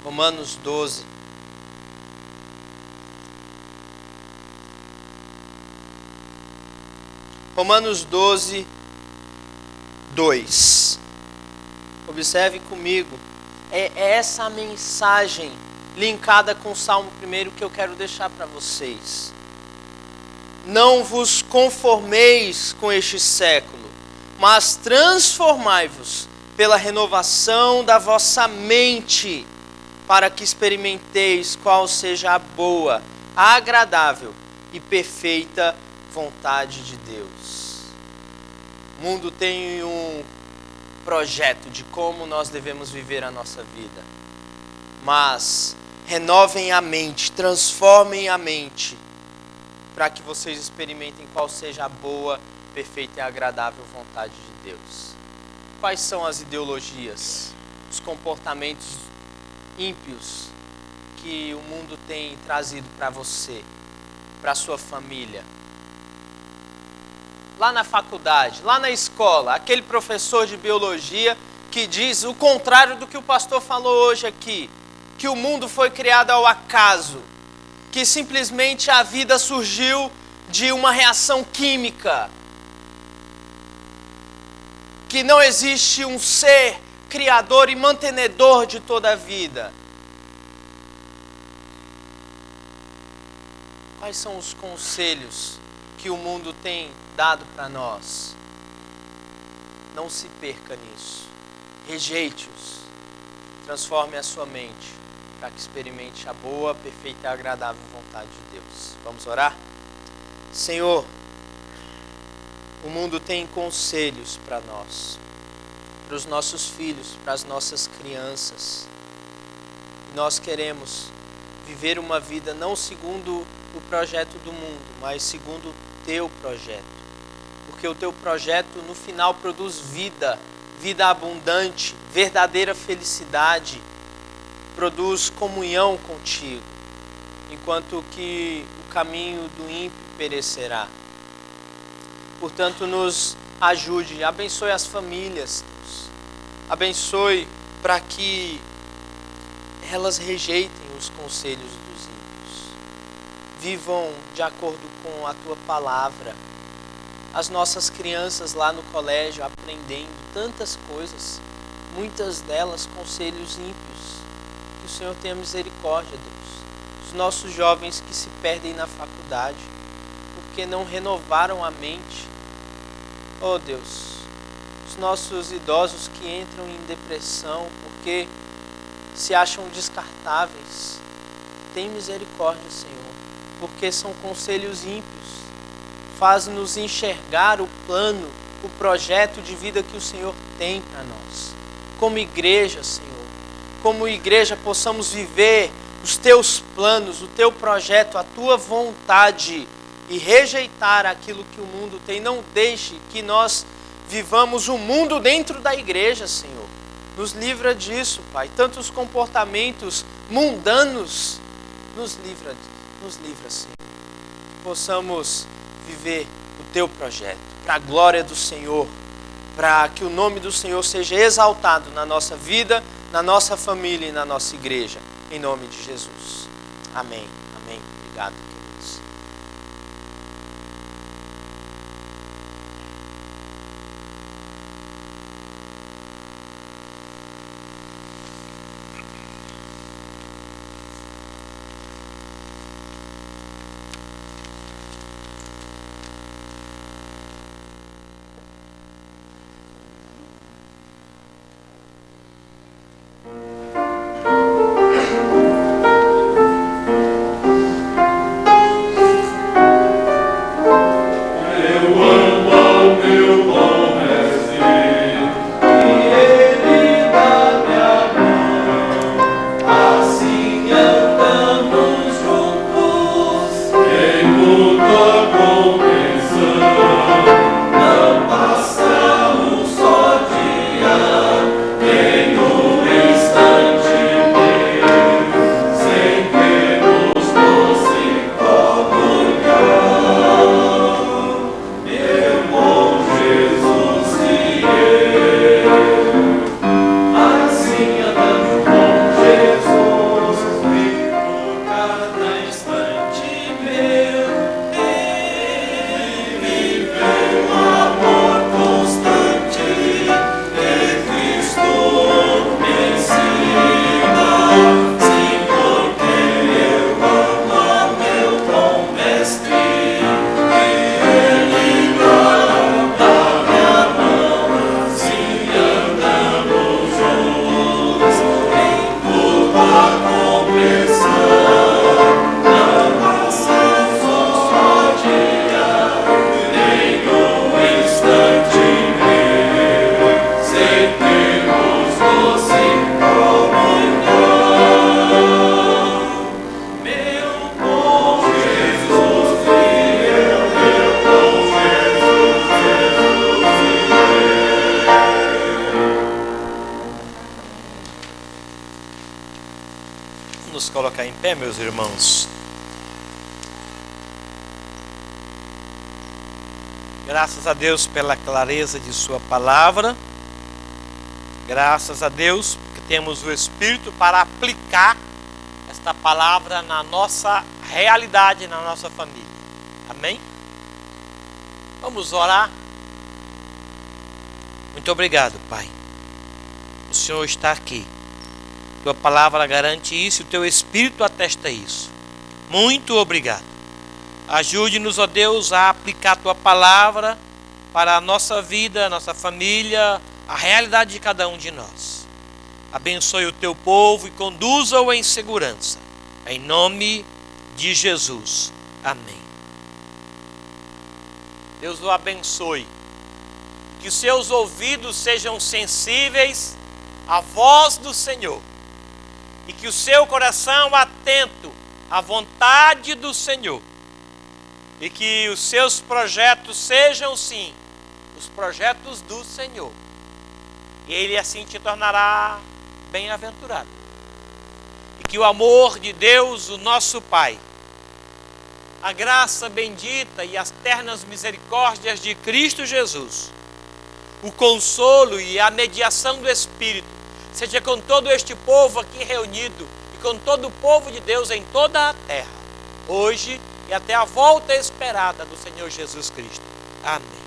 Romanos 12. Romanos 12, 2. Observe comigo. É essa a mensagem linkada com o Salmo 1 que eu quero deixar para vocês. Não vos conformeis com este século, mas transformai-vos pela renovação da vossa mente, para que experimenteis qual seja a boa, a agradável e perfeita vontade de Deus. O mundo tem um projeto de como nós devemos viver a nossa vida, mas renovem a mente, transformem a mente, para que vocês experimentem qual seja a boa, perfeita e agradável vontade de Deus. Quais são as ideologias, os comportamentos ímpios que o mundo tem trazido para você, para a sua família? Lá na faculdade, lá na escola, aquele professor de biologia que diz o contrário do que o pastor falou hoje aqui, que o mundo foi criado ao acaso, que simplesmente a vida surgiu de uma reação química, que não existe um ser criador e mantenedor de toda a vida. Quais são os conselhos que o mundo tem dado para nós? Não se perca nisso. Rejeite-os. Transforme a sua mente para que experimente a boa, perfeita e agradável vontade de Deus. Vamos orar? Senhor, o mundo tem conselhos para nós, para os nossos filhos, para as nossas crianças. Nós queremos viver uma vida não segundo o projeto do mundo, mas segundo o teu projeto. Porque o teu projeto no final produz vida, vida abundante, verdadeira felicidade, produz comunhão contigo, enquanto que o caminho do ímpio perecerá. Portanto, nos ajude, abençoe as famílias, Deus. Abençoe para que elas rejeitem os conselhos dos ímpios. Vivam de acordo com a tua palavra. As nossas crianças lá no colégio aprendendo tantas coisas, muitas delas conselhos ímpios. Que o Senhor tenha misericórdia, Deus. Os nossos jovens que se perdem na faculdade, porque não renovaram a mente. Oh Deus, os nossos idosos que entram em depressão porque se acham descartáveis. Tem misericórdia, Senhor, porque são conselhos ímpios. Faz-nos enxergar o plano, o projeto de vida que o Senhor tem para nós. Como igreja, Senhor, como igreja possamos viver os teus planos, o teu projeto, a tua vontade e rejeitar aquilo que o mundo tem. Não deixe que nós vivamos o mundo dentro da igreja, Senhor. Nos livra disso, Pai. Tantos comportamentos mundanos, nos livra, Senhor. Que possamos viver o teu projeto, para a glória do Senhor, para que o nome do Senhor seja exaltado na nossa vida, na nossa família e na nossa igreja. Em nome de Jesus. Amém. Amém. Obrigado, queridos. pé, meus irmãos. Graças a Deus pela clareza de sua palavra. Graças a Deus porque temos o Espírito para aplicar esta palavra na nossa realidade, na nossa família. Amém? Vamos orar. Muito obrigado, Pai. O Senhor está aqui. Tua palavra garante isso, o Teu Espírito atesta isso. Muito obrigado. Ajude-nos, ó Deus, a aplicar a Tua palavra para a nossa vida, a nossa família, a realidade de cada um de nós. Abençoe o Teu povo e conduza-o em segurança. Em nome de Jesus. Amém. Deus o abençoe. Que seus ouvidos sejam sensíveis à voz do Senhor. E que o seu coração atento à vontade do Senhor. E que os seus projetos sejam, sim, os projetos do Senhor. E Ele assim te tornará bem-aventurado. E que o amor de Deus, o nosso Pai, a graça bendita e as ternas misericórdias de Cristo Jesus, o consolo e a mediação do Espírito, seja com todo este povo aqui reunido e com todo o povo de Deus em toda a terra, hoje e até a volta esperada do Senhor Jesus Cristo. Amém.